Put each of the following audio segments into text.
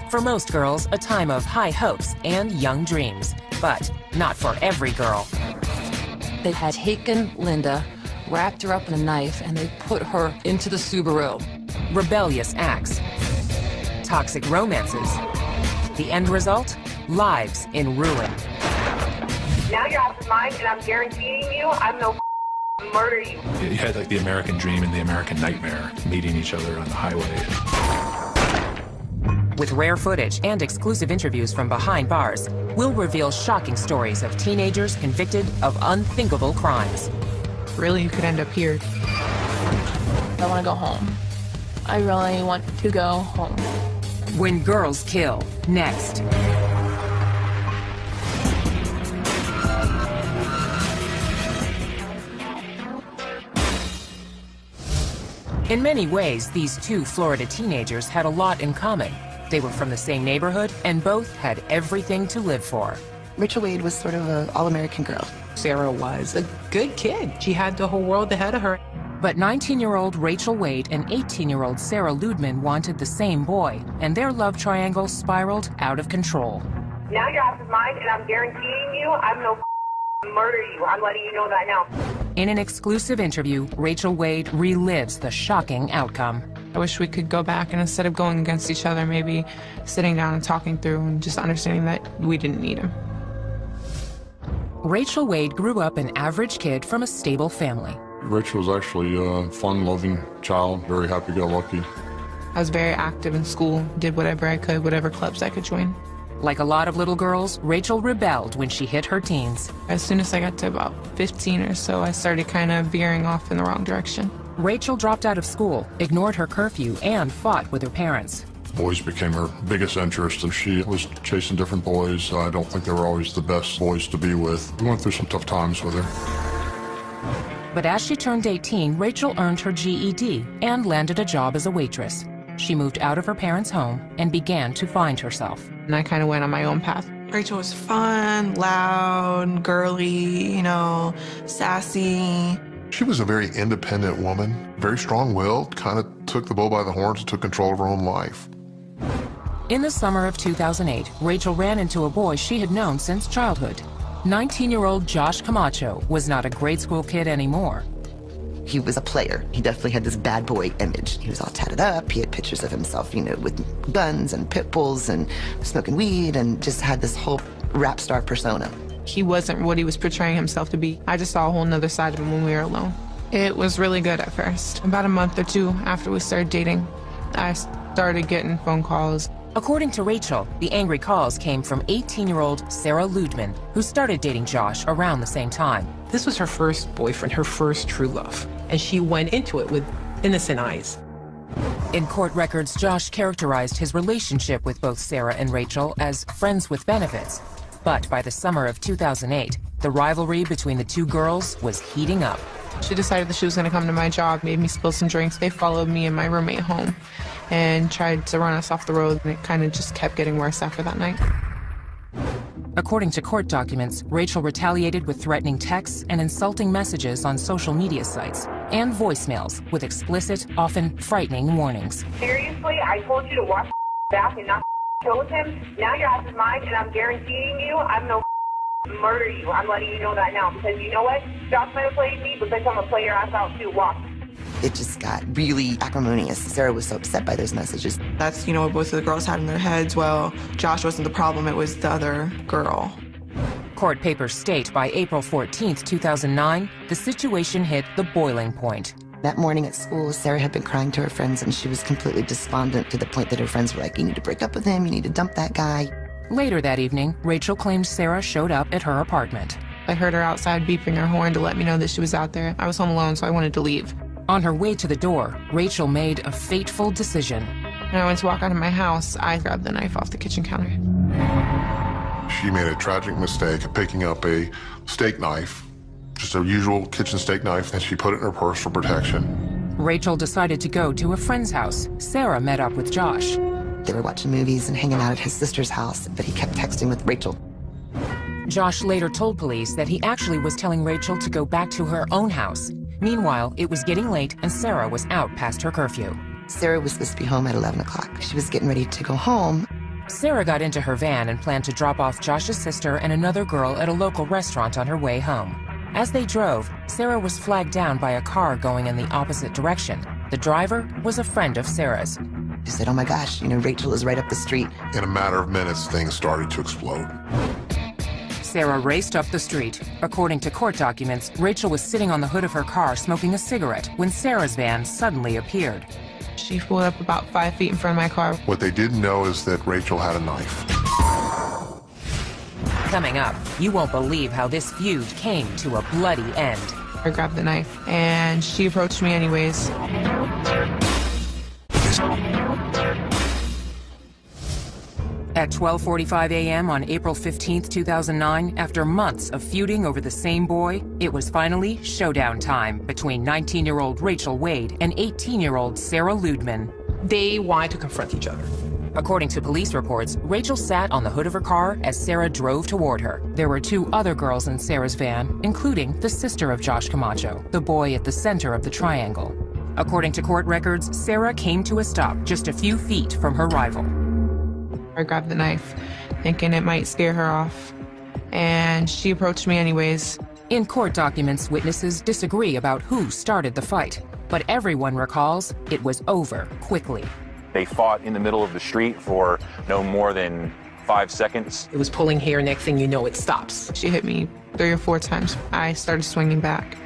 For most girls, a time of high hopes and young dreams, but not for every girl. They had taken Linda, wrapped her up in a knife, and they put her into the Subaru. Rebellious acts, toxic romances. The end result? Lives in ruin. Now you're out of mind, and I'm guaranteeing you, I'm no murder you. You had like the American dream and the American nightmare meeting each other on the highway. With rare footage and exclusive interviews from behind bars, we'll reveal shocking stories of teenagers convicted of unthinkable crimes. Really, you could end up here. I want to go home. I really want to go home. When Girls Kill, next. In many ways, these two Florida teenagers had a lot in common. They were from the same neighborhood and both had everything to live for. Rachel Wade was sort of an all-American girl. Sarah was a good kid. She had the whole world ahead of her. But 19-year-old Rachel Wade and 18-year-old Sarah Ludman wanted the same boy, and their love triangle spiraled out of control. Now you're out of mind, and I'm guaranteeing you, I'm no murder you. I'm letting you know that now. In an exclusive interview, Rachel Wade relives the shocking outcome. I wish we could go back, and instead of going against each other, maybe sitting down and talking through and just understanding that we didn't need him. Rachel Wade grew up an average kid from a stable family. Rachel was actually a fun-loving child, very happy-go-lucky. I was very active in school, did whatever I could, whatever clubs I could join. Like a lot of little girls, Rachel rebelled when she hit her teens. As soon as I got to about 15 or so, I started kind of veering off in the wrong direction. Rachel dropped out of school, ignored her curfew, and fought with her parents. Boys became her biggest interest, and she was chasing different boys. I don't think they were always the best boys to be with. We went through some tough times with her. But as she turned 18, Rachel earned her GED and landed a job as a waitress. She moved out of her parents' home and began to find herself. And I kind of went on my own path. Rachel was fun, loud, girly, sassy. She was a very independent woman, very strong-willed, kind of took the bull by the horns and took control of her own life. In the summer of 2008, Rachel ran into a boy she had known since childhood. 19-year-old Josh Camacho was not a grade school kid anymore. He was a player. He definitely had this bad boy image. He was all tatted up. He had pictures of himself, with guns and pit bulls and smoking weed, and just had this whole rap star persona. He wasn't what he was portraying himself to be. I just saw a whole nother side of him when we were alone. It was really good at first. About a month or two after we started dating, I started getting phone calls. According to Rachel, the angry calls came from 18-year-old Sarah Ludman, who started dating Josh around the same time. This was her first boyfriend, her first true love, and she went into it with innocent eyes. In court records, Josh characterized his relationship with both Sarah and Rachel as friends with benefits. But by the summer of 2008, the rivalry between the two girls was heating up. She decided that she was going to come to my job, made me spill some drinks. They followed me and my roommate home and tried to run us off the road, and it kind of just kept getting worse after that night. According to court documents, Rachel retaliated with threatening texts and insulting messages on social media sites and voicemails with explicit, often frightening warnings. Seriously, I told you to watch back and not kill with him. Now you're out of mind, and I'm guaranteeing you, I'm no murder you. I'm letting you know that now, because you know what? Josh might have played me, but bitch, I'm gonna play your ass out too. Watch. It just got really acrimonious. Sarah was so upset by those messages. That's, what both of the girls had in their heads. Well, Josh wasn't the problem, it was the other girl. Court papers state by April 14th, 2009, the situation hit the boiling point. That morning at school, Sarah had been crying to her friends, and she was completely despondent to the point that her friends were like, you need to break up with him, you need to dump that guy. Later that evening, Rachel claimed Sarah showed up at her apartment. I heard her outside beeping her horn to let me know that she was out there. I was home alone, so I wanted to leave. On her way to the door, Rachel made a fateful decision. When I went to walk out of my house, I grabbed the knife off the kitchen counter. She made a tragic mistake of picking up a steak knife, just a usual kitchen steak knife, and she put it in her purse for protection. Rachel decided to go to a friend's house. Sarah met up with Josh. They were watching movies and hanging out at his sister's house, but he kept texting with Rachel. Josh later told police that he actually was telling Rachel to go back to her own house. Meanwhile, it was getting late and Sarah was out past her curfew. Sarah was supposed to be home at 11 o'clock. She was getting ready to go home Sarah got into her van and planned to drop off Josh's sister and another girl at a local restaurant on her way home. As they drove, Sarah was flagged down by a car going in the opposite direction. The driver was a friend of Sarah's. She said, oh my gosh, Rachel is right up the street. In a matter of minutes, things started to explode. Sarah raced up the street. According to court documents, Rachel was sitting on the hood of her car smoking a cigarette when Sarah's van suddenly appeared. She pulled up about 5 feet in front of my car. What they didn't know is that Rachel had a knife. Coming up, you won't believe how this feud came to a bloody end. I grabbed the knife, and she approached me anyways. At 12:45 a.m. on April 15, 2009, after months of feuding over the same boy, it was finally showdown time between 19-year-old Rachel Wade and 18-year-old Sarah Ludman. They wanted to confront each other. According to police reports, Rachel sat on the hood of her car as Sarah drove toward her. There were 2 other girls in Sarah's van, including the sister of Josh Camacho, the boy at the center of the triangle. According to court records, Sarah came to a stop just a few feet from her rival. I grabbed the knife, thinking it might scare her off, and she approached me anyways. In court documents, witnesses disagree about who started the fight, but everyone recalls it was over quickly. They fought in the middle of the street for no more than 5 seconds. It was pulling hair, next thing you know, it stops. She hit me 3 or 4 times. I started swinging back.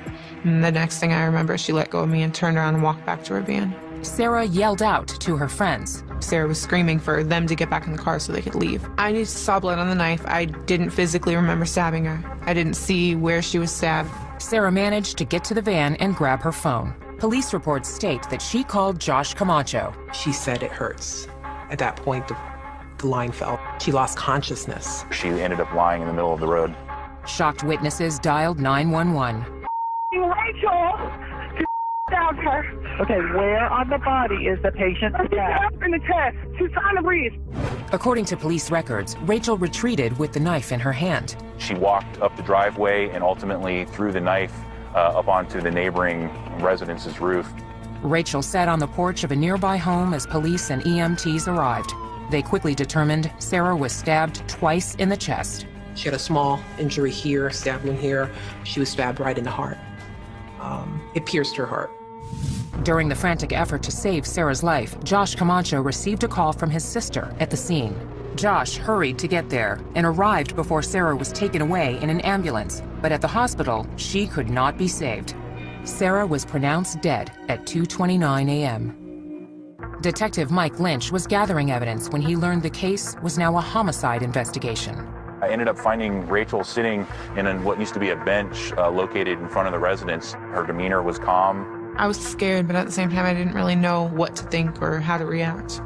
And the next thing I remember, she let go of me and turned around and walked back to her van. Sarah yelled out to her friends. Sarah was screaming for them to get back in the car so they could leave. I just saw blood on the knife. I didn't physically remember stabbing her. I didn't see where she was stabbed. Sarah managed to get to the van and grab her phone. Police reports state that she called Josh Camacho. She said it hurts. At that point, the line fell. She lost consciousness. She ended up lying in the middle of the road. Shocked witnesses dialed 911. Rachel! Down her. Okay, where on the body is the patient stabbed? In the chest. She's trying to breathe. According to police records, Rachel retreated with the knife in her hand. She walked up the driveway and ultimately threw the knife up onto the neighboring residence's roof. Rachel sat on the porch of a nearby home as police and EMTs arrived. They quickly determined Sarah was stabbed twice in the chest. She had a small injury here, stab wound here. She was stabbed right in the heart. It pierced her heart. During the frantic effort to save Sarah's life, Josh Camacho received a call from his sister at the scene. Josh hurried to get there and arrived before Sarah was taken away in an ambulance, but at the hospital, she could not be saved. Sarah was pronounced dead at 2:29 a.m. Detective Mike Lynch was gathering evidence when he learned the case was now a homicide investigation. I ended up finding Rachel sitting in what used to be a bench located in front of the residence. Her demeanor was calm. I was scared, but at the same time, I didn't really know what to think or how to react.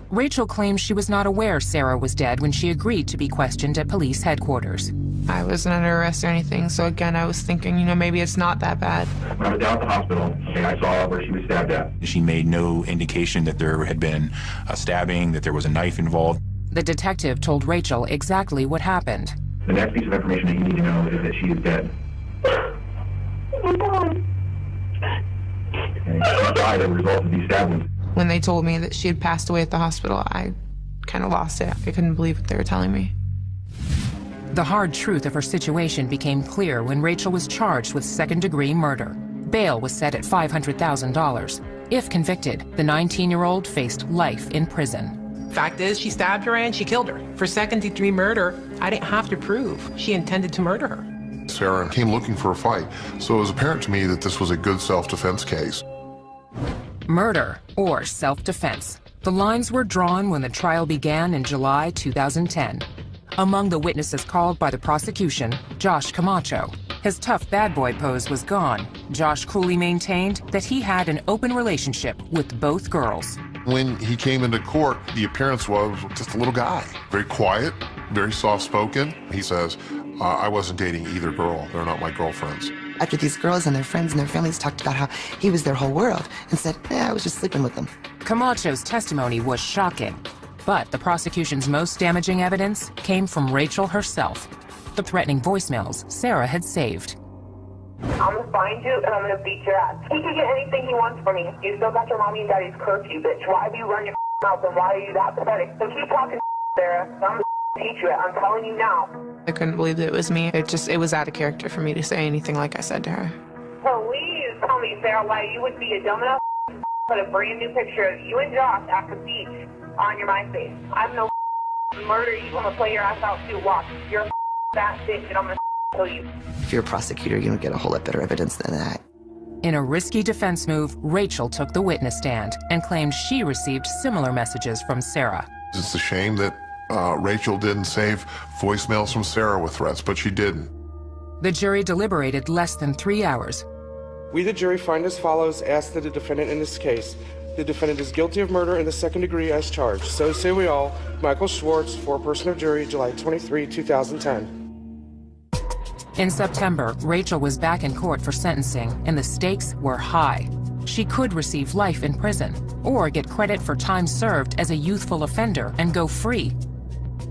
Rachel claims she was not aware Sarah was dead when she agreed to be questioned at police headquarters. I wasn't under arrest or anything, so again, I was thinking, maybe it's not that bad. When I was down at the hospital, and I saw where she was stabbed at. She made no indication that there had been a stabbing, that there was a knife involved. The detective told Rachel exactly what happened. The next piece of information that you need to know is that she is dead. And she died as a result of these stab wounds. When they told me that she had passed away at the hospital, I kind of lost it. I couldn't believe what they were telling me. The hard truth of her situation became clear when Rachel was charged with second-degree murder. Bail was set at $500,000. If convicted, the 19-year-old faced life in prison. Fact is, she stabbed her and she killed her. For second-degree murder, I didn't have to prove she intended to murder her. Sarah came looking for a fight, so it was apparent to me that this was a good self-defense case. Murder or self-defense. The lines were drawn when the trial began in July 2010. Among the witnesses called by the prosecution, Josh Camacho. His tough bad boy pose was gone. Josh coolly maintained that he had an open relationship with both girls. When he came into court, the appearance was just a little guy. Very quiet, very soft-spoken. He says, I wasn't dating either girl. They're not my girlfriends. After these girls and their friends and their families talked about how he was their whole world and said, I was just sleeping with them. Camacho's testimony was shocking, but the prosecution's most damaging evidence came from Rachel herself. The threatening voicemails Sarah had saved. I'm gonna find you and I'm gonna beat your ass. He can get anything he wants from me. You still got your mommy and daddy's curfew, bitch. Why do you run your out, then why are you that pathetic? So keep talking, Sarah. I'm gonna teach you it. I'm telling you now. I couldn't believe that it was me. It was out of character for me to say anything like I said to her. Please tell me, Sarah, why you would be a dumb enough put a brand new picture of you and Josh at the beach on your MySpace. I'm no murder you. I'm gonna play your ass out too. Watch. You're a fat bitch, and I'm gonna kill you. If you're a prosecutor, you don't get a whole lot better evidence than that. In a risky defense move, Rachel took the witness stand and claimed she received similar messages from Sarah. It's a shame that Rachel didn't save voicemails from Sarah with threats, but she didn't. The jury deliberated less than 3 hours. We, the jury, find as follows: ask that the defendant in this case. The defendant is guilty of murder in the second degree as charged. So say we all. Michael Schwartz, foreperson of jury, July 23, 2010. In September, Rachel was back in court for sentencing, and the stakes were high. She could receive life in prison, or get credit for time served as a youthful offender and go free.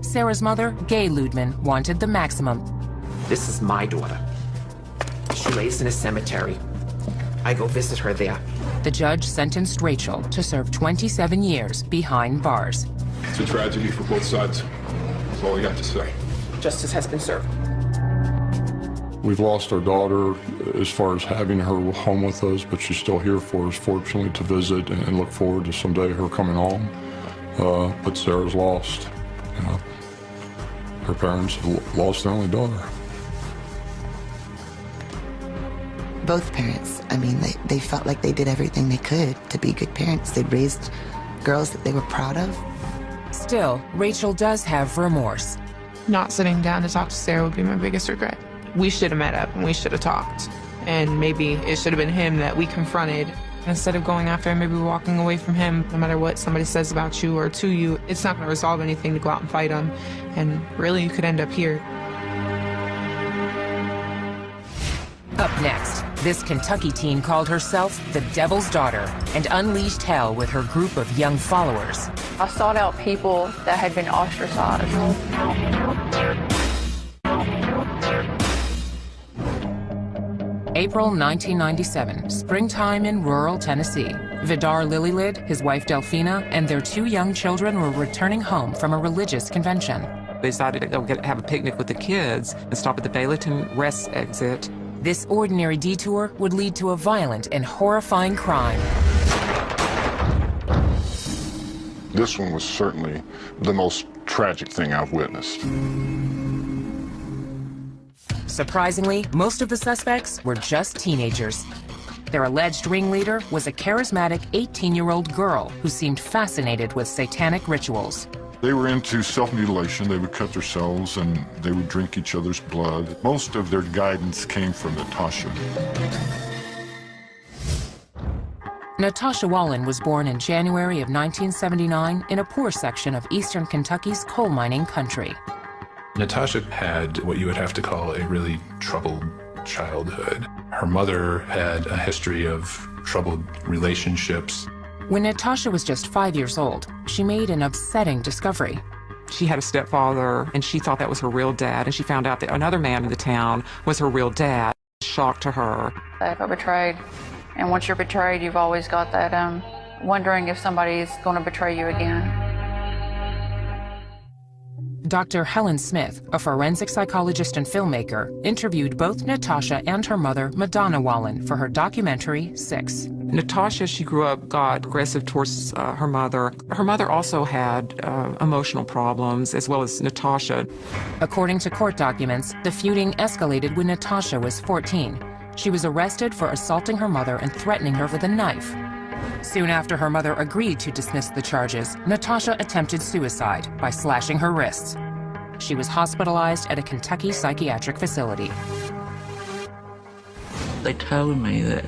Sarah's mother, Gay Ludman, wanted the maximum. This is my daughter. She lays in a cemetery. I go visit her there. The judge sentenced Rachel to serve 27 years behind bars. It's a tragedy for both sides. That's all I got to say. Justice has been served. We've lost our daughter as far as having her home with us, but she's still here for us, fortunately, to visit and look forward to someday her coming home. But Sarah's lost. Her parents lost their only daughter. Both parents, I mean, they felt like they did everything they could to be good parents. They raised girls that they were proud of. Still, Rachel does have remorse. Not sitting down to talk to Sarah would be my biggest regret. We should have met up and we should have talked. And maybe it should have been him that we confronted. Instead of going after him, maybe walking away from him, no matter what somebody says about you or to you, it's not going to resolve anything to go out and fight him. And really, you could end up here. Up next, this Kentucky teen called herself the Devil's Daughter and unleashed hell with her group of young followers. I sought out people that had been ostracized. April 1997, springtime in rural Tennessee. Vidar Lilylid, his wife Delphina, and their 2 young children were returning home from a religious convention. They decided to go have a picnic with the kids and stop at the Baileyton Rest exit. This ordinary detour would lead to a violent and horrifying crime. This one was certainly the most tragic thing I've witnessed. Surprisingly, most of the suspects were just teenagers. Their alleged ringleader was a charismatic 18-year-old girl who seemed fascinated with satanic rituals. They were into self-mutilation. They would cut themselves and they would drink each other's blood. Most of their guidance came from Natasha. Natasha Wallen was born in January of 1979 in a poor section of eastern Kentucky's coal mining country. Natasha had what you would have to call a really troubled childhood. Her mother had a history of troubled relationships. When Natasha was just 5 years old, she made an upsetting discovery. She had a stepfather, and she thought that was her real dad, and she found out that another man in the town was her real dad. Shock to her. I got betrayed, and once you're betrayed, you've always got that wondering if somebody's going to betray you again. Dr. Helen Smith, a forensic psychologist and filmmaker, interviewed both Natasha and her mother, Madonna Wallen, for her documentary, 6. Natasha, she grew up, got aggressive towards her mother. Her mother also had emotional problems, as well as Natasha. According to court documents, the feuding escalated when Natasha was 14. She was arrested for assaulting her mother and threatening her with a knife. Soon after her mother agreed to dismiss the charges, Natasha attempted suicide by slashing her wrists. She was hospitalized at a Kentucky psychiatric facility. They told me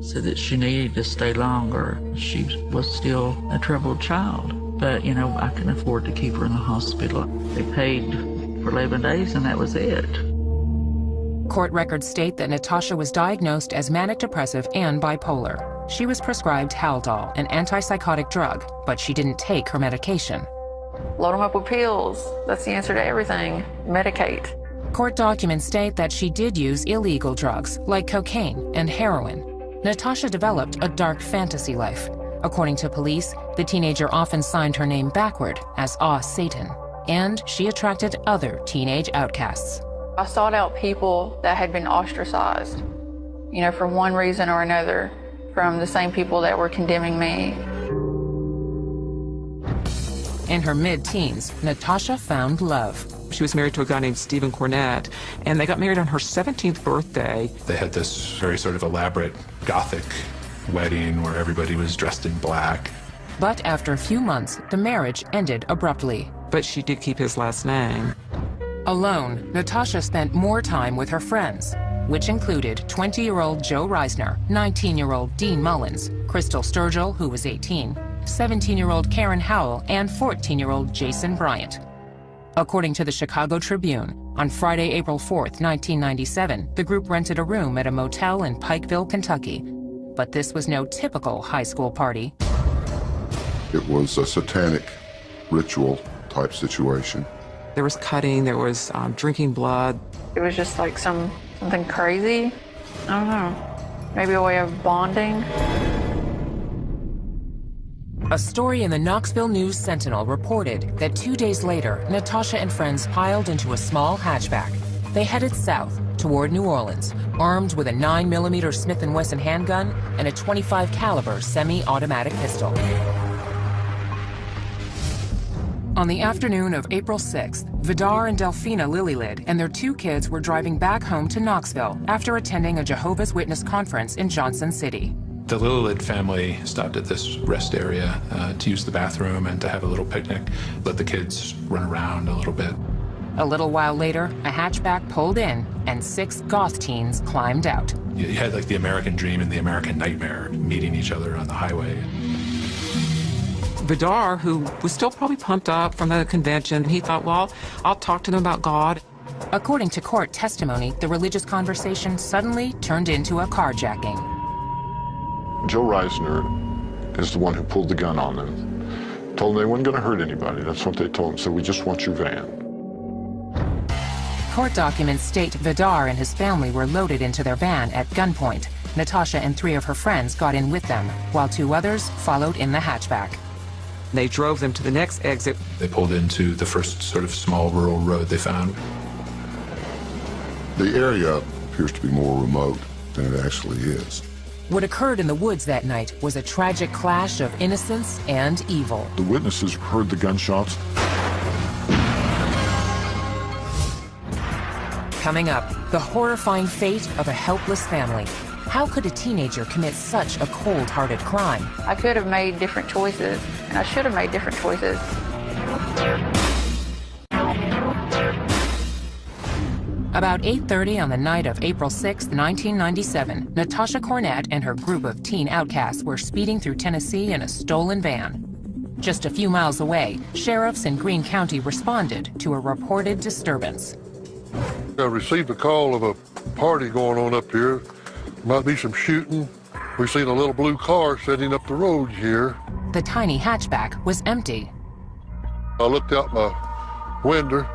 said that she needed to stay longer. She was still a troubled child, but I couldn't afford to keep her in the hospital. They paid for 11 days and that was it. Court records state that Natasha was diagnosed as manic depressive and bipolar. She was prescribed Haldol, an antipsychotic drug, but she didn't take her medication. Load them up with pills. That's the answer to everything. Medicate. Court documents state that she did use illegal drugs, like cocaine and heroin. Natasha developed a dark fantasy life. According to police, The teenager often signed her name backward as Satan, and she attracted other teenage outcasts. I sought out people that had been ostracized, for one reason or another, from the same people that were condemning me. In her mid-teens, Natasha found love. She was married to a guy named Stephen Cornett, and they got married on her 17th birthday. They had this very sort of elaborate Gothic wedding where everybody was dressed in black. But after a few months, the marriage ended abruptly. But she did keep his last name. Alone, Natasha spent more time with her friends, which included 20-year-old Joe Reisner, 19-year-old Dean Mullins, Crystal Sturgill, who was 18, 17-year-old Karen Howell, and 14-year-old Jason Bryant. According to the Chicago Tribune, on Friday, April 4th, 1997, the group rented a room at a motel in Pikeville, Kentucky. But this was no typical high school party. It was a satanic ritual type situation. There was cutting, there was drinking blood. It was just like something crazy. I don't know. Maybe a way of bonding. A story in the Knoxville News Sentinel reported that 2 days later, Natasha and friends piled into a small hatchback. They headed south toward New Orleans, armed with a 9mm Smith & Wesson handgun and a .25 caliber semi-automatic pistol. On the afternoon of April 6th, Vidar and Delphina Lillylid and their 2 kids were driving back home to Knoxville after attending a Jehovah's Witness conference in Johnson City. The Lillylid family stopped at this rest area to use the bathroom and to have a little picnic, let the kids run around a little bit. A little while later, a hatchback pulled in and 6 goth teens climbed out. You had like the American dream and the American nightmare meeting each other on the highway. Vidar, who was still probably pumped up from the convention, he thought, well, I'll talk to them about God. According to court testimony, the religious conversation suddenly turned into a carjacking. Joe Reisner is the one who pulled the gun on them. Told them they weren't going to hurt anybody. That's what they told him. So we just want your van. Court documents state Vidar and his family were loaded into their van at gunpoint. Natasha and 3 of her friends got in with them, while 2 others followed in the hatchback. They drove them to the next exit. They pulled into the first sort of small rural road they found. The area appears to be more remote than it actually is. What occurred in the woods that night was a tragic clash of innocence and evil. The witnesses heard the gunshots. Coming up, the horrifying fate of a helpless family. How could a teenager commit such a cold-hearted crime? I could have made different choices, and I should have made different choices. About 8:30 on the night of April 6, 1997, Natasha Cornett and her group of teen outcasts were speeding through Tennessee in a stolen van. Just a few miles away, sheriffs in Greene County responded to a reported disturbance. I received a call of a party going on up here. Might be some shooting. We've seen a little blue car sitting up the road here. The tiny hatchback was empty. I looked out my window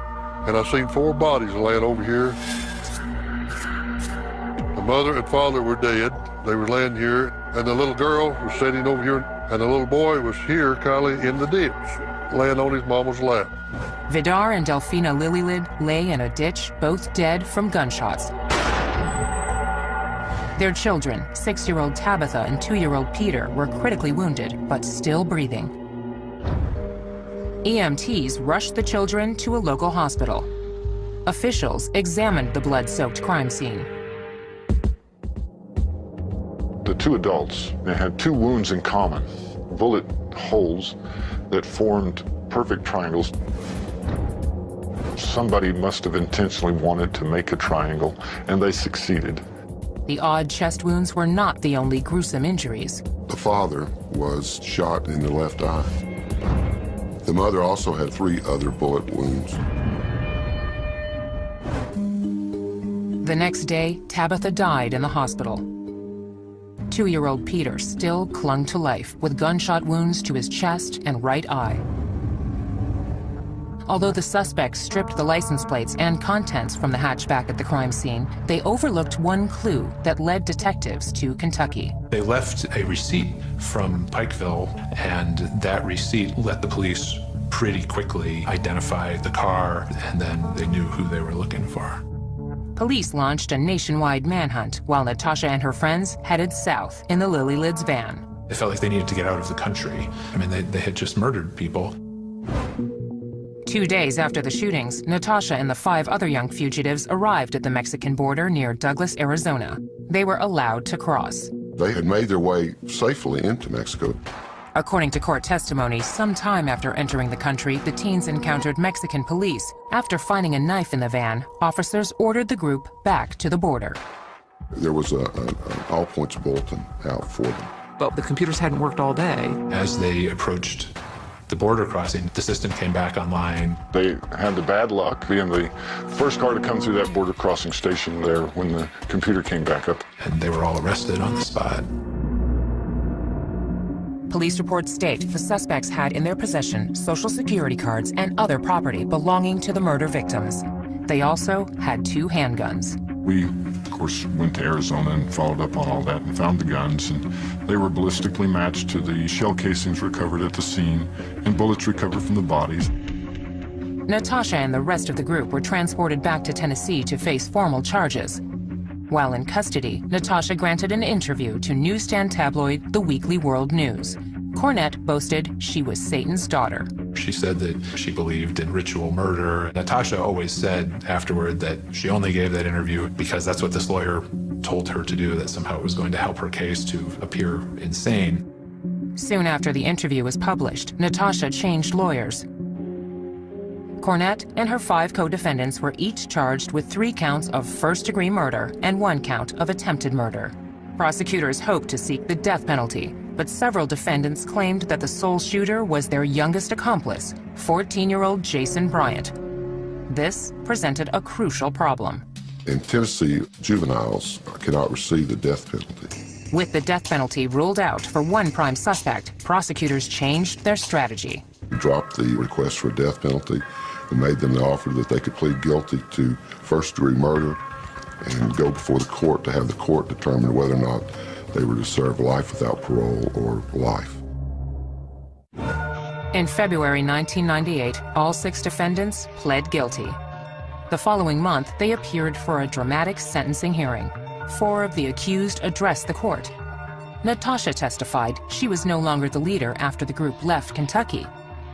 and I seen 4 bodies laying over here. The mother and father were dead. They were laying here, and the little girl was sitting over here, and the little boy was here, kind of in the ditch, laying on his mama's lap. Vidar and Delphina Lillylid lay in a ditch, both dead from gunshots. Their children, 6-year-old Tabitha and 2-year-old Peter, were critically wounded, but still breathing. EMTs rushed the children to a local hospital. Officials examined the blood-soaked crime scene. The 2 adults, they had 2 wounds in common, bullet holes that formed perfect triangles. Somebody must have intentionally wanted to make a triangle, and they succeeded. The odd chest wounds were not the only gruesome injuries. The father was shot in the left eye. The mother also had 3 other bullet wounds. The next day, Tabitha died in the hospital. 2-year-old Peter still clung to life with gunshot wounds to his chest and right eye. Although the suspects stripped the license plates and contents from the hatchback at the crime scene, they overlooked one clue that led detectives to Kentucky. They left a receipt from Pikeville, and that receipt let the police pretty quickly identify the car, and then they knew who they were looking for. Police launched a nationwide manhunt while Natasha and her friends headed south in the Lily Lids van. They felt like they needed to get out of the country. I mean, they had just murdered people. 2 days after the shootings, Natasha and the 5 other young fugitives arrived at the Mexican border near Douglas, Arizona. They were allowed to cross. They had made their way safely into Mexico. According to court testimony, sometime after entering the country, the teens encountered Mexican police. After finding a knife in the van, officers ordered the group back to the border. There was an all-points bulletin out for them. But the computers hadn't worked all day. As they approached the border crossing, the system came back online. They had the bad luck being the first car to come through that border crossing station there when the computer came back up. And they were all arrested on the spot. Police reports state the suspects had in their possession Social Security cards and other property belonging to the murder victims. They also had 2 handguns. We, of course, went to Arizona and followed up on all that and found the guns, and they were ballistically matched to the shell casings recovered at the scene and bullets recovered from the bodies. Natasha and the rest of the group were transported back to Tennessee to face formal charges. While in custody, Natasha granted an interview to newsstand tabloid The Weekly World News. Cornett boasted she was Satan's daughter. She said that she believed in ritual murder. Natasha always said afterward that she only gave that interview because that's what this lawyer told her to do, that somehow it was going to help her case to appear insane. Soon after the interview was published, Natasha changed lawyers. Cornett and her 5 co-defendants were each charged with 3 counts of first-degree murder and 1 count of attempted murder. Prosecutors hoped to seek the death penalty, but several defendants claimed that the sole shooter was their youngest accomplice, 14-year-old Jason Bryant. This presented a crucial problem. In Tennessee, juveniles cannot receive the death penalty. With the death penalty ruled out for one prime suspect, prosecutors changed their strategy. We dropped the request for a death penalty and made them the offer that they could plead guilty to first-degree murder and go before the court to have the court determine whether or not they were to serve life without parole or life. In February 1998, all 6 defendants pled guilty. The following month, they appeared for a dramatic sentencing hearing. 4 of the accused addressed the court. Natasha testified she was no longer the leader after the group left Kentucky.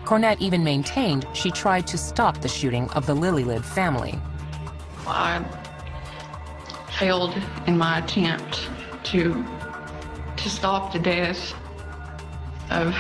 Cornett even maintained she tried to stop the shooting of the Lily Lid family. I failed in my attempt to stop the death of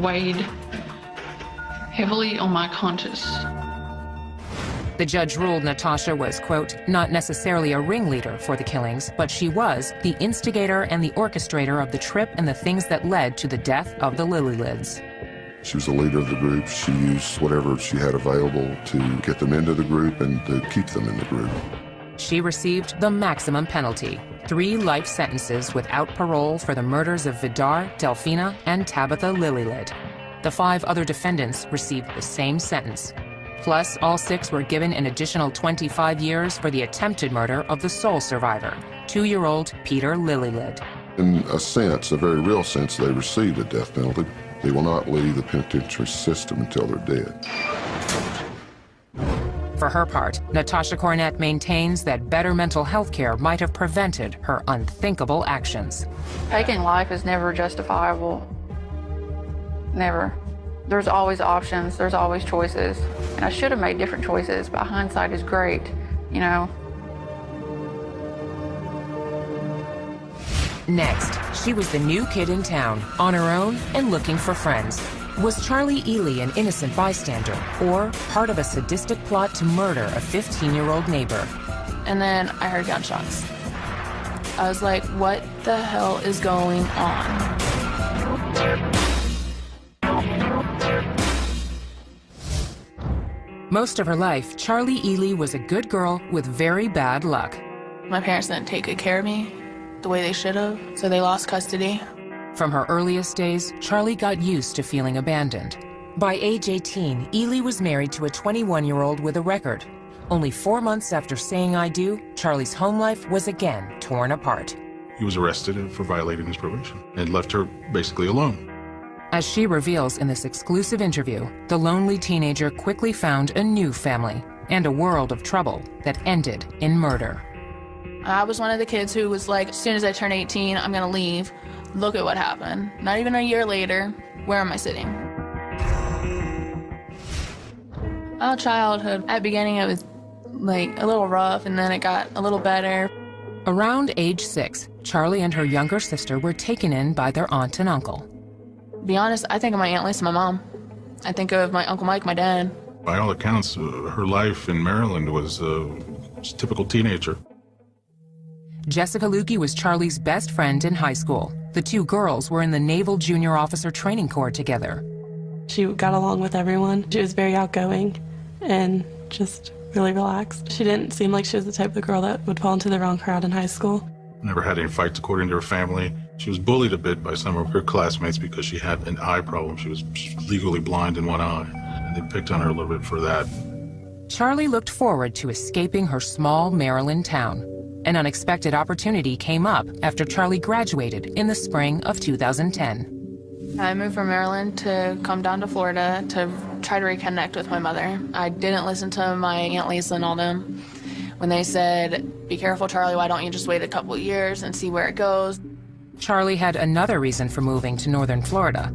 weighed heavily on my conscience. The judge ruled Natasha was, quote, not necessarily a ringleader for the killings, but she was the instigator and the orchestrator of the trip and the things that led to the death of the Lily Lids. She was the leader of the group. She used whatever she had available to get them into the group and to keep them in the group. She received the maximum penalty, 3 life sentences without parole for the murders of Vidar, Delphina, and Tabitha Lilylid. The 5 other defendants received the same sentence. Plus, all 6 were given an additional 25 years for the attempted murder of the sole survivor, 2-year-old Peter Lilylid. In a sense, a very real sense, they received a death penalty. They will not leave the penitentiary system until they're dead. For her part, Natasha Cornett maintains that better mental health care might have prevented her unthinkable actions. Taking life is never justifiable. Never. There's always options, there's always choices. And I should have made different choices, but hindsight is great, you know. Next, she was the new kid in town, on her own and looking for friends. Was Charlie Ely an innocent bystander, or part of a sadistic plot to murder a 15-year-old neighbor? And then I heard gunshots. I was like, what the hell is going on? Most of her life, Charlie Ely was a good girl with very bad luck. My parents didn't take good care of me the way they should have, so they lost custody. From her earliest days, Charlie got used to feeling abandoned. By age 18, Ely was married to a 21-year-old with a record. Only 4 months after saying I do, Charlie's home life was again torn apart. He was arrested for violating his probation and left her basically alone. As she reveals in this exclusive interview, the lonely teenager quickly found a new family and a world of trouble that ended in murder. I was one of the kids who was like, as soon as I turn 18, I'm gonna leave. Look at what happened. Not even a year later, where am I sitting? Well, childhood. At the beginning, it was like a little rough, and then it got a little better. Around age 6, Charlie and her younger sister were taken in by their aunt and uncle. To be honest, I think of my Aunt Lisa, my mom. I think of my Uncle Mike, my dad. By all accounts, her life in Maryland was a typical teenager. Jessica Lukey was Charlie's best friend in high school. The two girls were in the Naval Junior Officer Training Corps together. She got along with everyone. She was very outgoing and just really relaxed. She didn't seem like she was the type of girl that would fall into the wrong crowd in high school. Never had any fights according to her family. She was bullied a bit by some of her classmates because she had an eye problem. She was legally blind in one eye, and they picked on her a little bit for that. Charlie looked forward to escaping her small Maryland town. An unexpected opportunity came up after Charlie graduated in the spring of 2010. I moved from Maryland to come down to Florida to try to reconnect with my mother. I didn't listen to my Aunt Lisa and all them when they said, be careful, Charlie, why don't you just wait a couple years and see where it goes? Charlie had another reason for moving to northern Florida.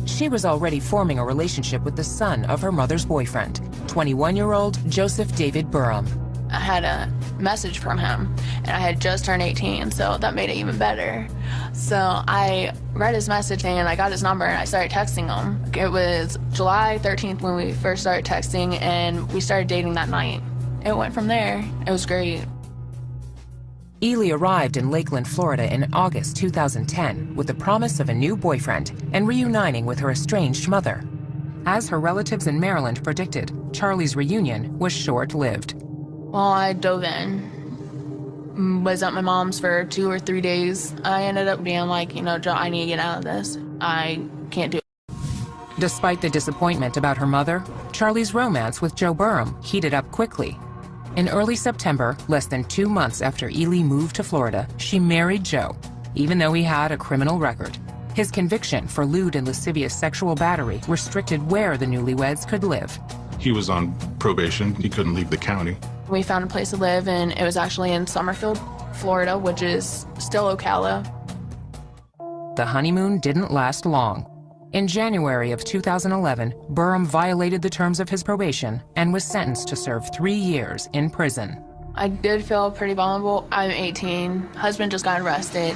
She was already forming a relationship with the son of her mother's boyfriend, 21-year-old Joseph David Burham. I had a message from him, and I had just turned 18, so that made it even better. So I read his message, and I got his number, and I started texting him. It was July 13th when we first started texting, and we started dating that night. It went from there. It was great. Ely arrived in Lakeland, Florida in August 2010 with the promise of a new boyfriend and reuniting with her estranged mother. As her relatives in Maryland predicted, Charlie's reunion was short-lived. Well, I dove in, was at my mom's for 2 or 3 days. I ended up being like, Joe, I need to get out of this. I can't do it. Despite the disappointment about her mother, Charlie's romance with Joe Burham heated up quickly. In early September, less than 2 months after Ely moved to Florida, she married Joe, even though he had a criminal record. His conviction for lewd and lascivious sexual battery restricted where the newlyweds could live. He was on probation. He couldn't leave the county. We found a place to live, and it was actually in Summerfield, Florida, which is still Ocala. The honeymoon didn't last long. In January of 2011, Burham violated the terms of his probation and was sentenced to serve 3 years in prison. I did feel pretty vulnerable. I'm 18. Husband just got arrested.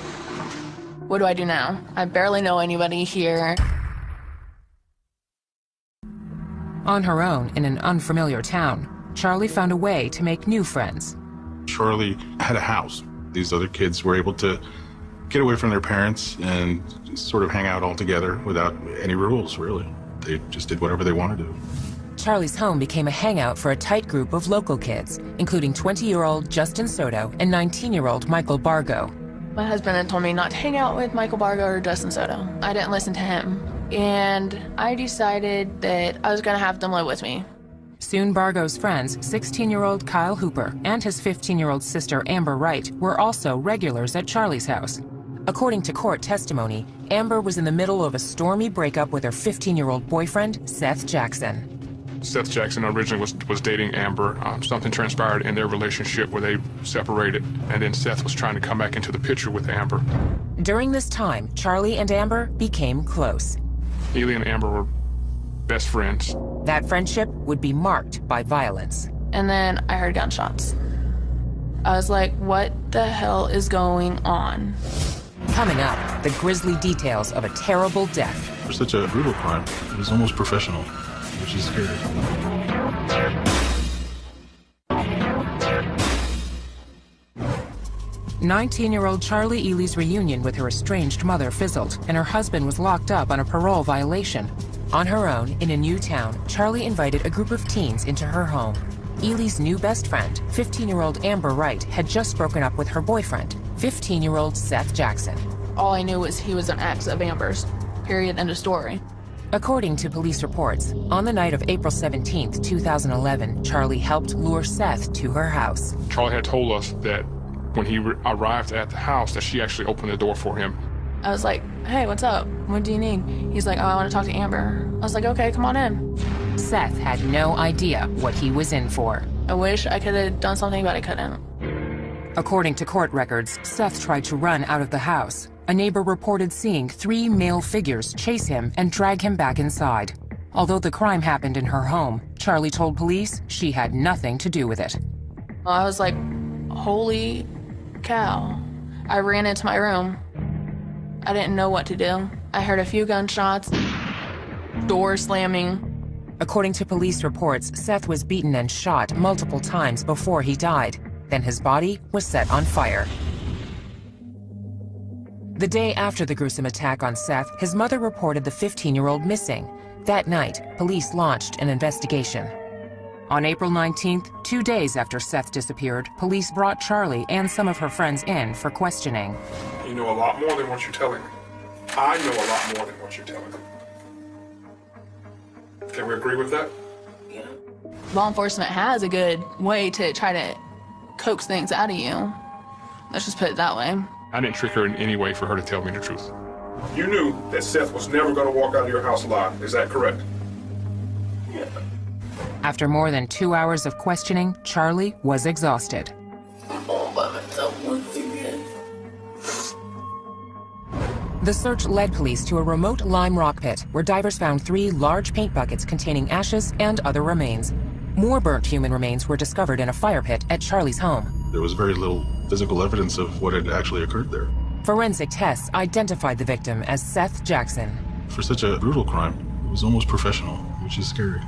What do I do now? I barely know anybody here. On her own in an unfamiliar town, Charlie found a way to make new friends. Charlie had a house. These other kids were able to get away from their parents and sort of hang out all together without any rules, really. They just did whatever they wanted to. Charlie's home became a hangout for a tight group of local kids, including 20-year-old Justin Soto and 19-year-old Michael Bargo. My husband had told me not to hang out with Michael Bargo or Justin Soto. I didn't listen to him. And I decided that I was going to have them live with me. Soon Bargo's friends, 16-year-old Kyle Hooper and his 15-year-old sister Amber Wright, were also regulars at Charlie's house. According to court testimony, Amber was in the middle of a stormy breakup with her 15-year-old boyfriend, Seth Jackson. Seth Jackson originally was dating Amber. Something transpired in their relationship where they separated, and then Seth was trying to come back into the picture with Amber. During this time, Charlie and Amber became close. Ely and Amber were best friends. That friendship would be marked by violence. And then I heard gunshots. I was like, what the hell is going on? Coming up, the grisly details of a terrible death. For such a brutal crime, it was almost professional, which is scary. 19-year-old Charlie Ely's reunion with her estranged mother fizzled, and her husband was locked up on a parole violation. On her own, in a new town, Charlie invited a group of teens into her home. Ely's new best friend, 15-year-old Amber Wright, had just broken up with her boyfriend, 15-year-old Seth Jackson. All I knew was he was an ex of Amber's. Period. End of story. According to police reports, on the night of April 17, 2011, Charlie helped lure Seth to her house. Charlie had told us that when he arrived at the house, that she actually opened the door for him. I was like, hey, what's up? What do you need? He's like, oh, I want to talk to Amber. I was like, okay, come on in. Seth had no idea what he was in for. I wish I could have done something, but I couldn't. According to court records, Seth tried to run out of the house. A neighbor reported seeing 3 male figures chase him and drag him back inside. Although the crime happened in her home, Charlie told police she had nothing to do with it. I was like, holy cow. I ran into my room. I didn't know what to do. I heard a few gunshots, door slamming. According to police reports, Seth was beaten and shot multiple times before he died. Then his body was set on fire. The day after the gruesome attack on Seth, his mother reported the 15-year-old missing. That night, police launched an investigation. On April 19th, 2 days after Seth disappeared, police brought Charlie and some of her friends in for questioning. You know a lot more than what you're telling me. I know a lot more than what you're telling me. Can we agree with that? Yeah. Law enforcement has a good way to try to coax things out of you. Let's just put it that way. I didn't trick her in any way for her to tell me the truth. You knew that Seth was never going to walk out of your house alive. Is that correct? Yeah. After more than 2 hours of questioning, Charlie was exhausted. I'm all by myself once again. The search led police to a remote lime rock pit where divers found 3 large paint buckets containing ashes and other remains. More burnt human remains were discovered in a fire pit at Charlie's home. There was very little physical evidence of what had actually occurred there. Forensic tests identified the victim as Seth Jackson. For such a brutal crime, it was almost professional, which is scary.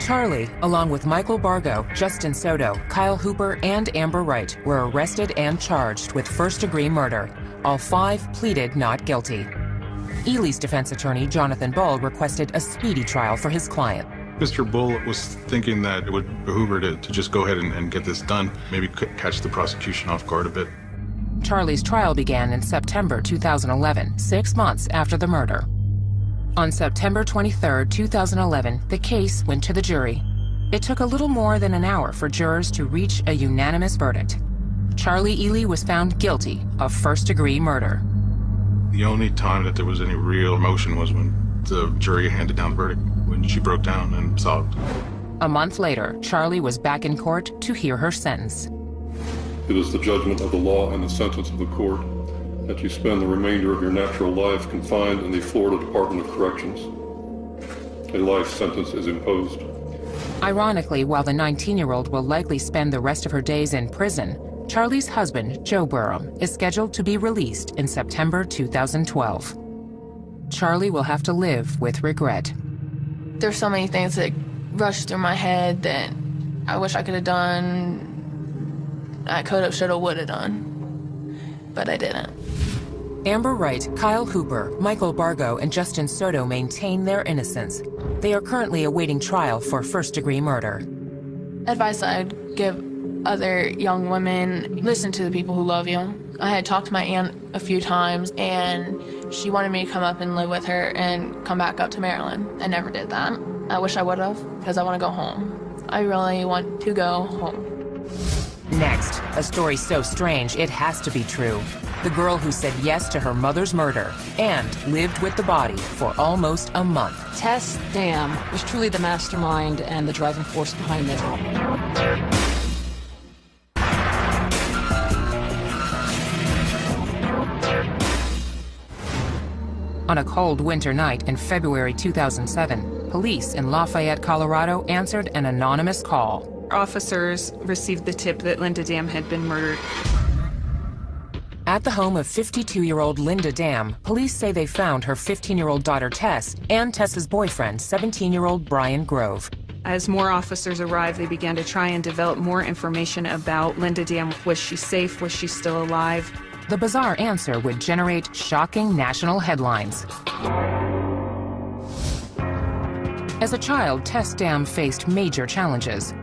Charlie, along with Michael Bargo, Justin Soto, Kyle Hooper, and Amber Wright, were arrested and charged with first-degree murder. All 5 pleaded not guilty. Ely's defense attorney, Jonathan Bull, requested a speedy trial for his client. Mr. Bull was thinking that it would behoove her to just go ahead and get this done, maybe catch the prosecution off guard a bit. Charlie's trial began in September 2011, 6 months after the murder. On September 23, 2011, the case went to the jury. It took a little more than an hour for jurors to reach a unanimous verdict. Charlie Ely was found guilty of first-degree murder. The only time that there was any real emotion was when the jury handed down the verdict, when she broke down and sobbed. A month later, Charlie was back in court to hear her sentence. It is the judgment of the law and the sentence of the court that you spend the remainder of your natural life confined in the Florida Department of Corrections. A life sentence is imposed. Ironically, while the 19-year-old will likely spend the rest of her days in prison, Charlie's husband, Joe Burham, is scheduled to be released in September 2012. Charlie will have to live with regret. There's so many things that rush through my head that I wish I could have done. I could have, should have, would have done, but I didn't. Amber Wright, Kyle Hooper, Michael Bargo, and Justin Soto maintain their innocence. They are currently awaiting trial for first-degree murder. Advice I'd give other young women, listen to the people who love you. I had talked to my aunt a few times, and she wanted me to come up and live with her and come back up to Maryland. I never did that. I wish I would have, because I want to go home. I really want to go home. Next, a story so strange it has to be true. The girl who said yes to her mother's murder and lived with the body for almost a month. Tess Dam was truly the mastermind and the driving force behind this. On a cold winter night in February 2007, police in Lafayette, Colorado answered an anonymous call. Officers received the tip that Linda Dam had been murdered. At the home of 52-year-old Linda Dam, police say they found her 15-year-old daughter Tess and Tess's boyfriend, 17-year-old Brian Grove. As more officers arrived, they began to try and develop more information about Linda Dam. Was she safe? Was she still alive? The bizarre answer would generate shocking national headlines. As a child, Tess Dam faced major challenges.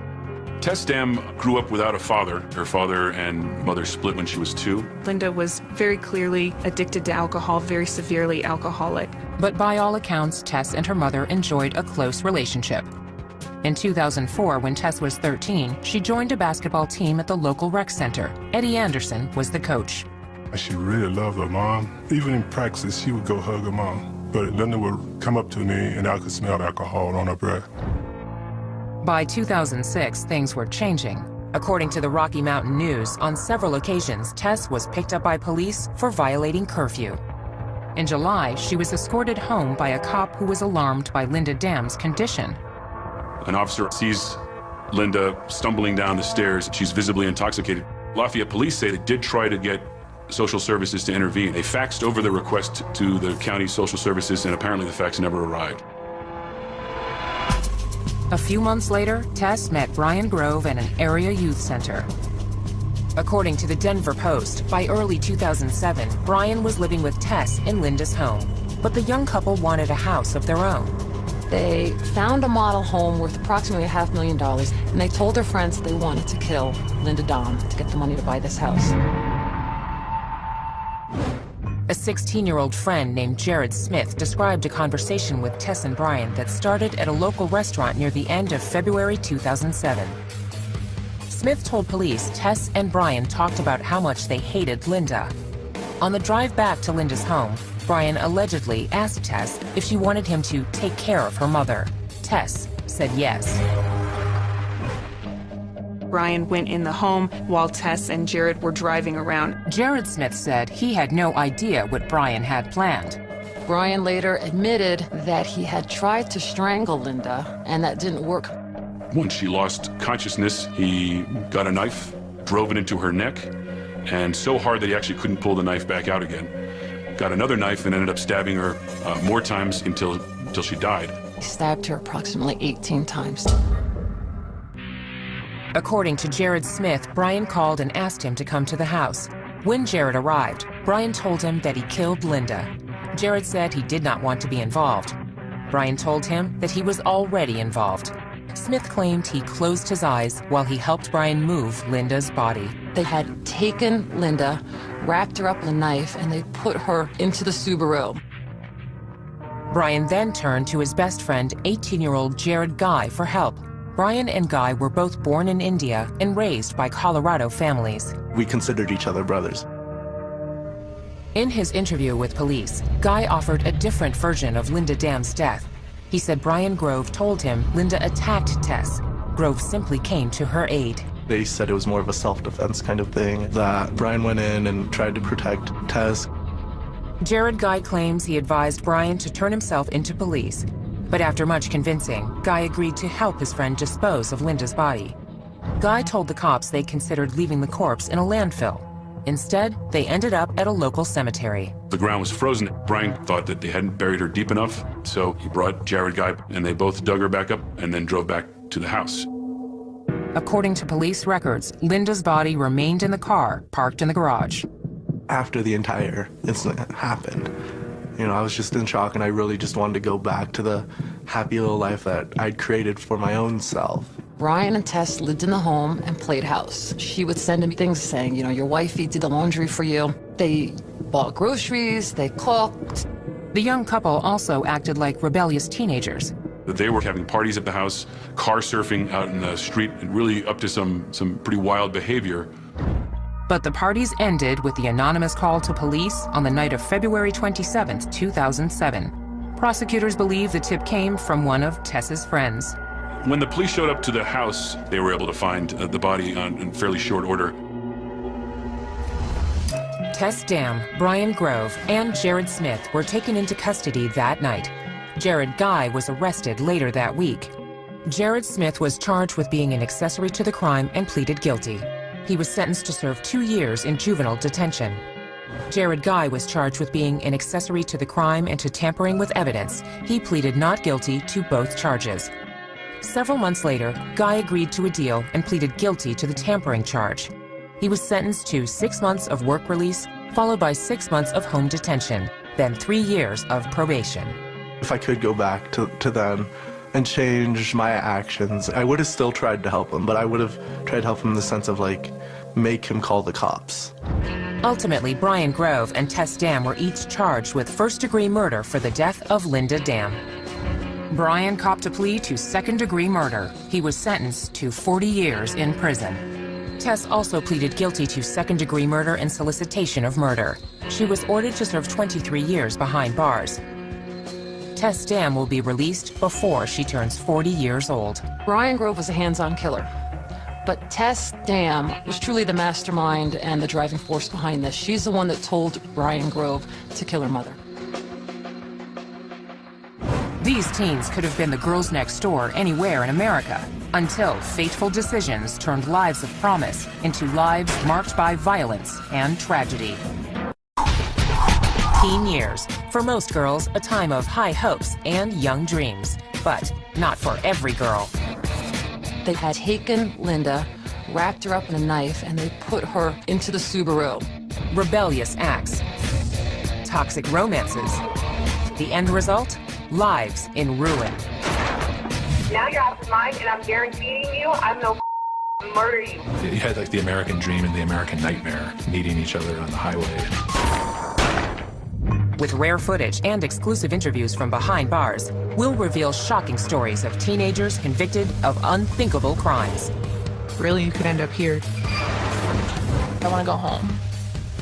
Tess Dam grew up without a father. Her father and mother split when she was 2. Linda was very clearly addicted to alcohol, very severely alcoholic. But by all accounts, Tess and her mother enjoyed a close relationship. In 2004, when Tess was 13, she joined a basketball team at the local rec center. Eddie Anderson was the coach. She really loved her mom. Even in practice, she would go hug her mom. But Linda would come up to me and I could smell alcohol on her breath. By 2006, things were changing. According to the Rocky Mountain News, on several occasions, Tess was picked up by police for violating curfew. In July, she was escorted home by a cop who was alarmed by Linda Dam's condition. An officer sees Linda stumbling down the stairs. She's visibly intoxicated. Lafayette police say they did try to get social services to intervene. They faxed over the request to the county social services, and apparently the fax never arrived. A few months later, Tess met Brian Grove at an area youth center. According to the Denver Post, by early 2007, Brian was living with Tess in Linda's home. But the young couple wanted a house of their own. They found a model home worth approximately $500,000, and they told their friends they wanted to kill Linda Dam to get the money to buy this house. A 16-year-old friend named Jared Smith described a conversation with Tess and Brian that started at a local restaurant near the end of February 2007. Smith told police Tess and Brian talked about how much they hated Linda. On the drive back to Linda's home, Brian allegedly asked Tess if she wanted him to take care of her mother. Tess said yes. Brian went in the home while Tess and Jared were driving around. Jared Smith said he had no idea what Brian had planned. Brian later admitted that he had tried to strangle Linda, and that didn't work. Once she lost consciousness, he got a knife, drove it into her neck, and so hard that he actually couldn't pull the knife back out again. Got another knife and ended up stabbing her more times until she died. He stabbed her approximately 18 times. According to Jared Smith, Brian called and asked him to come to the house. When Jared arrived, Brian told him that he killed Linda. Jared said he did not want to be involved. Brian told him that he was already involved. Smith claimed he closed his eyes while he helped Brian move Linda's body. They had taken Linda, wrapped her up in a knife, and they put her into the Subaru. Brian then turned to his best friend, 18-year-old Jared Guy, for help. Brian and Guy were both born in India and raised by Colorado families. We considered each other brothers. In his interview with police, Guy offered a different version of Linda Dam's death. He said Brian Grove told him Linda attacked Tess. Grove simply came to her aid. They said it was more of a self-defense kind of thing, that Brian went in and tried to protect Tess. Jared Guy claims he advised Brian to turn himself into police. But after much convincing, Guy agreed to help his friend dispose of Linda's body. Guy told the cops they considered leaving the corpse in a landfill. Instead, they ended up at a local cemetery. The ground was frozen. Brian thought that they hadn't buried her deep enough, so he brought Jared Guy, and they both dug her back up and then drove back to the house. According to police records, Linda's body remained in the car, parked in the garage. After the entire incident happened, I was just in shock, and I really just wanted to go back to the happy little life that I'd created for my own self. Brian and Tess lived in the home and played house. She would send him things saying, your wifey did the laundry for you. They bought groceries, they cooked. The young couple also acted like rebellious teenagers. They were having parties at the house, car surfing out in the street, and really up to some pretty wild behavior. But the parties ended with the anonymous call to police on the night of February 27, 2007. Prosecutors believe the tip came from one of Tess's friends. When the police showed up to the house, they were able to find the body in fairly short order. Tess Dam, Brian Grove, and Jared Smith were taken into custody that night. Jared Guy was arrested later that week. Jared Smith was charged with being an accessory to the crime and pleaded guilty. He was sentenced to serve 2 years in juvenile detention. Jared Guy was charged with being an accessory to the crime and to tampering with evidence. He pleaded not guilty to both charges. Several months later, Guy agreed to a deal and pleaded guilty to the tampering charge. He was sentenced to 6 months of work release, followed by 6 months of home detention, then 3 years of probation. If I could go back to them and change my actions, I would have still tried to help him, but I would have tried to help him in the sense of, like, make him call the cops. Ultimately, Brian Grove and Tess Dam were each charged with first-degree murder for the death of Linda Dam. Brian copped a plea to second-degree murder. He was sentenced to 40 years in prison. Tess also pleaded guilty to second-degree murder and solicitation of murder. She was ordered to serve 23 years behind bars. Tess Dam will be released before she turns 40 years old. Brian Grove was a hands-on killer. But Tess Dam was truly the mastermind and the driving force behind this. She's the one that told Brian Grove to kill her mother. These teens could have been the girls next door anywhere in America, until fateful decisions turned lives of promise into lives marked by violence and tragedy. Teen years, for most girls, a time of high hopes and young dreams, but not for every girl. They had taken Linda, wrapped her up in a knife, and they put her into the Subaru. Rebellious acts, toxic romances. The end result? Lives in ruin. Now you're out of mind, and I'm guaranteeing you I'm no murder you. You had like the American dream and the American nightmare meeting each other on the highway. With rare footage and exclusive interviews from behind bars, we'll reveal shocking stories of teenagers convicted of unthinkable crimes. Really, you could end up here. I want to go home.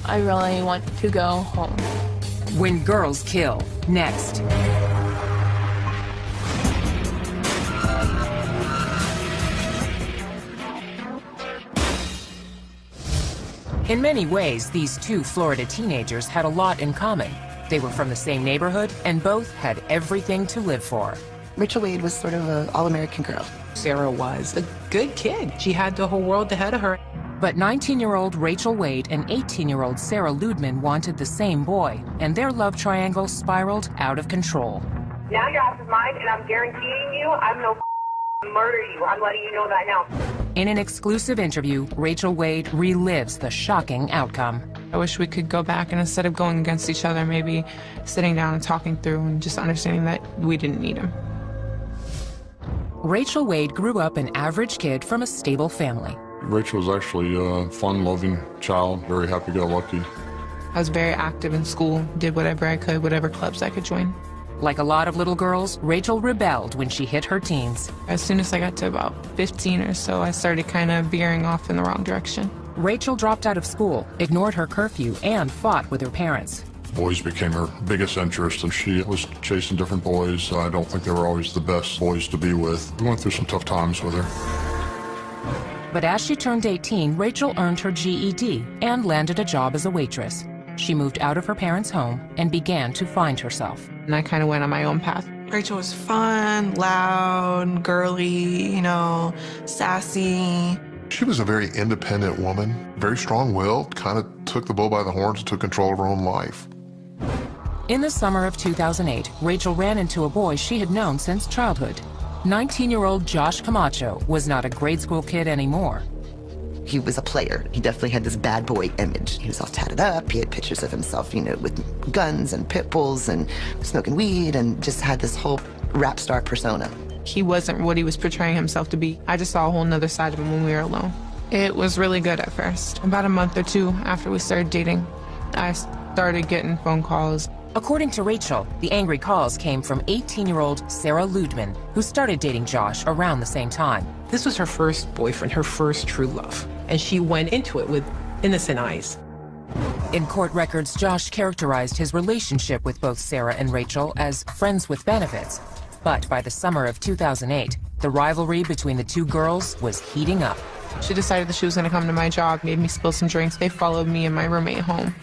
I really want to go home. When Girls Kill, next. In many ways, these two Florida teenagers had a lot in common. They were from the same neighborhood, and both had everything to live for. Rachel Wade was sort of an all-American girl. Sarah was a good kid. She had the whole world ahead of her. But 19-year-old Rachel Wade and 18-year-old Sarah Ludman wanted the same boy, and their love triangle spiraled out of control. Now you're out of mind, and I'm guaranteeing you I'm no murder you. I'm letting you know that now. In an exclusive interview, Rachel Wade relives the shocking outcome. I wish we could go back, and instead of going against each other, maybe sitting down and talking through and just understanding that we didn't need him. Rachel Wade grew up an average kid from a stable family. Rachel was actually a fun-loving child, very happy-go-lucky. I was very active in school, did whatever I could, whatever clubs I could join. Like a lot of little girls, Rachel rebelled when she hit her teens. As soon as I got to about 15 or so, I started kind of veering off in the wrong direction. Rachel dropped out of school, ignored her curfew, and fought with her parents. Boys became her biggest interest, and she was chasing different boys. I don't think they were always the best boys to be with. We went through some tough times with her. But as she turned 18, Rachel earned her GED and landed a job as a waitress. She moved out of her parents' home and began to find herself. And I kind of went on my own path. Rachel was fun, loud, girly, sassy. She was a very independent woman, very strong-willed, kind of took the bull by the horns and took control of her own life. In the summer of 2008, Rachel ran into a boy she had known since childhood. 19-year-old Josh Camacho was not a grade school kid anymore. He was a player. He definitely had this bad boy image. He was all tatted up. He had pictures of himself, with guns and pit bulls and smoking weed, and just had this whole rap star persona. He wasn't what he was portraying himself to be. I just saw a whole nother side of him when we were alone. It was really good at first. About a month or two after we started dating, I started getting phone calls. According to Rachel, the angry calls came from 18-year-old Sarah Ludman, who started dating Josh around the same time. This was her first boyfriend, her first true love, and she went into it with innocent eyes. In court records, Josh characterized his relationship with both Sarah and Rachel as friends with benefits. But by the summer of 2008, the rivalry between the two girls was heating up. She decided that she was going to come to my job, made me spill some drinks. They followed me and my roommate home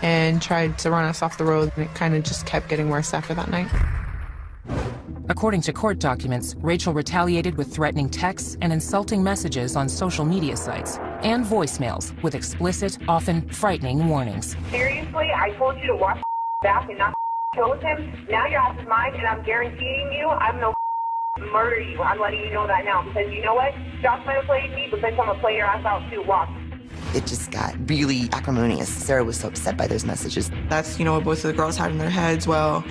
and tried to run us off the road, and it kind of just kept getting worse after that night. According to court documents, Rachel retaliated with threatening texts and insulting messages on social media sites. and voicemails with explicit, often frightening warnings. Seriously, I told you to watch back and not chill with him. Now your ass is mine, and I'm guaranteeing you I'm no murder you. I'm letting you know that now, because you know what? Josh might have played me, but bitch, I'm gonna play your ass out too. Watch. It just got really acrimonious. Sarah was so upset by those messages. That's, what both of the girls had in their heads. Well,